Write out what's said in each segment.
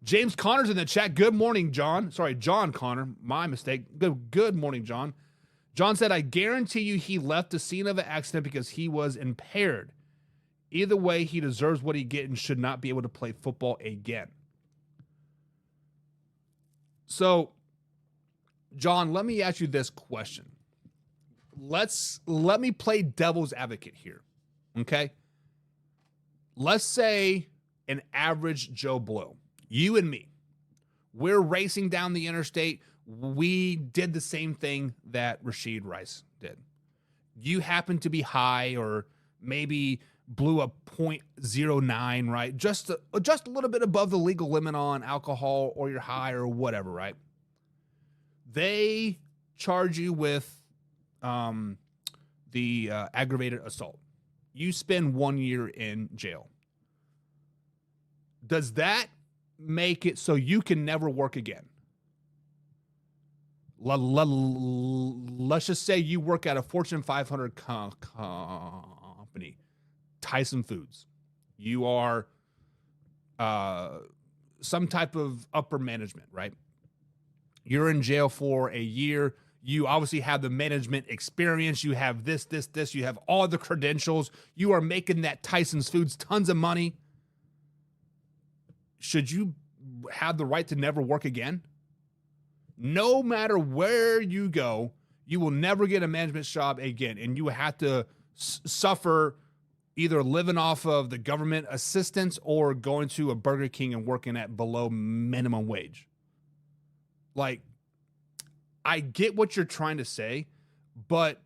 James Connor's in the chat. Good morning, John. Sorry, John Connor. My mistake. Good morning, John. John said, I guarantee you he left the scene of an accident because he was impaired. Either way, he deserves what he gets and should not be able to play football again. So, John, let me ask you this question. Let me play devil's advocate here, okay? Let's say an average Joe Blow, you and me, we're racing down the interstate. We did the same thing that Rashid Rice did. You happen to be high or maybe blew a .09, right? Just a little bit above the legal limit on alcohol, or you're high or whatever, right? They charge you with the aggravated assault. You spend 1 year in jail. Does that make it so you can never work again? Let's just say you work at a Fortune 500 company, Tyson Foods. You are some type of upper management, right? You're in jail for a year. You obviously have the management experience. You have this. You have all the credentials. You are making that Tyson Foods tons of money. Should you have the right to never work again? No matter where you go, you will never get a management job again, and you have to suffer either living off of the government assistance or going to a Burger King and working at below minimum wage. Like, I get what you're trying to say, but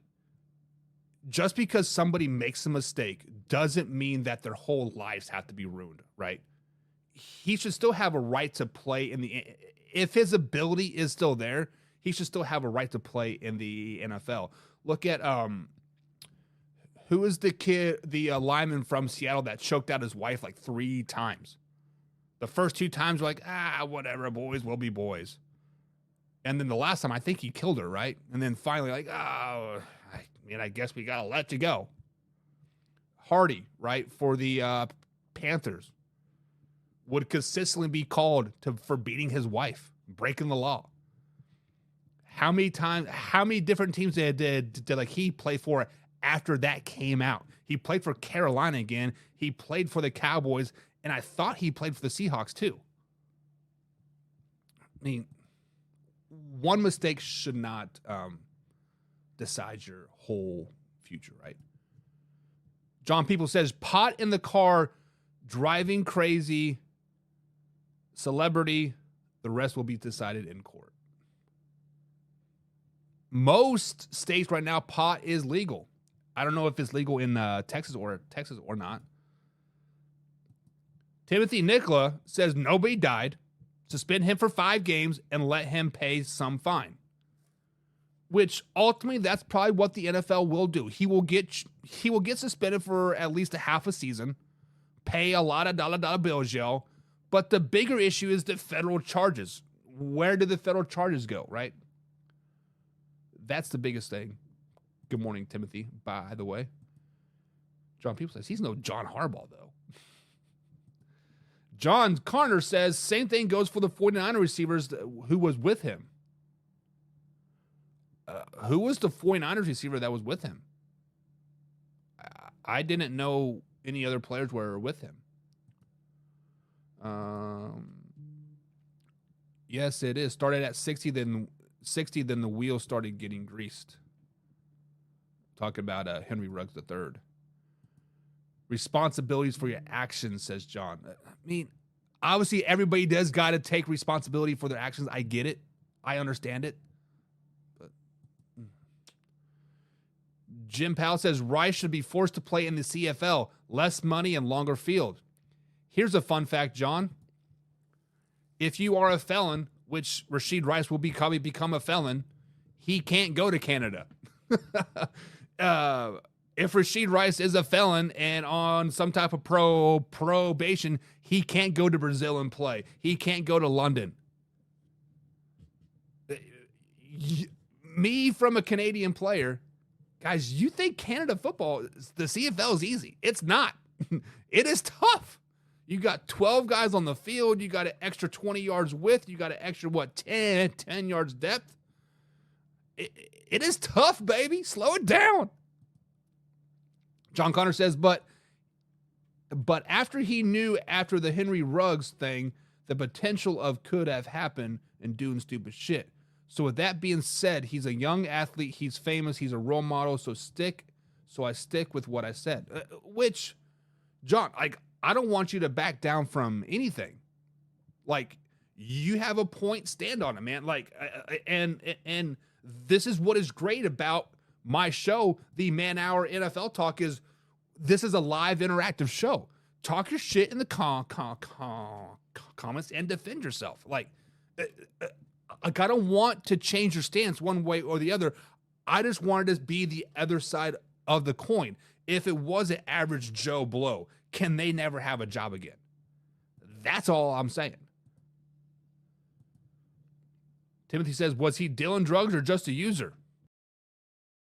just because somebody makes a mistake doesn't mean that their whole lives have to be ruined, right? He should still have a right to play in the... If his ability is still there, he should still have a right to play in the NFL. Look at who is the kid, the lineman from Seattle that choked out his wife like 3 times. The first 2 times were like, whatever, boys will be boys. And then the last time, I think he killed her, right? And then finally, like, I guess we gotta let you go. Hardy, right, for the Panthers, would consistently be called for beating his wife, breaking the law. How many different teams did like he play for after that came out? He played for Carolina again. He played for the Cowboys, and I thought he played for the Seahawks too. I mean, one mistake should not decide your whole future, right? John People says, pot in the car, driving crazy, celebrity, the rest will be decided in court. Most states right now, pot is legal. I don't know if it's legal in Texas or not. Timothy Nicola says nobody died. Suspend him for 5 games and let him pay some fine. Which ultimately, that's probably what the NFL will do. He will get suspended for at least a half a season, pay a lot of dollar bills, yo. But the bigger issue is the federal charges. Where do the federal charges go, right? That's the biggest thing. Good morning, Timothy, by the way. John People says, he's no John Harbaugh, though. John Connor says, same thing goes for the 49er receivers who was with him. Who was the 49ers receiver that was with him? I didn't know any other players were with him. Yes, it is. Started at 60, then the wheels started getting greased. Talking about Henry Ruggs III. Responsibilities for your actions, says John. I mean, obviously everybody does got to take responsibility for their actions. I get it. I understand it. But Jim Powell says Rice should be forced to play in the CFL. Less money and longer field. Here's a fun fact, John. If you are a felon, which Rashid Rice will probably become a felon, he can't go to Canada. If Rashid Rice is a felon and on some type of probation, he can't go to Brazil and play. He can't go to London. Me, from a Canadian player, guys, you think Canada football, the CFL is easy. It's not. It is tough. You got 12 guys on the field. You got an extra 20 yards width. You got an extra, 10 yards depth. It is tough, baby. Slow it down. John Connor says, but after he knew after the Henry Ruggs thing, the potential of could have happened and doing stupid shit. So with that being said, he's a young athlete. He's famous. He's a role model. So I stick with what I said. Which, John, I don't want you to back down from anything. Like, you have a point, stand on it, man. Like, and this is what is great about my show, the Man Hour NFL Talk, is this is a live interactive show. Talk your shit in the comments and defend yourself. Like, I don't want to change your stance one way or the other. I just wanted to be the other side of the coin. If it was an average Joe Blow, can they never have a job again? That's all I'm saying. Timothy says, was he dealing drugs or just a user?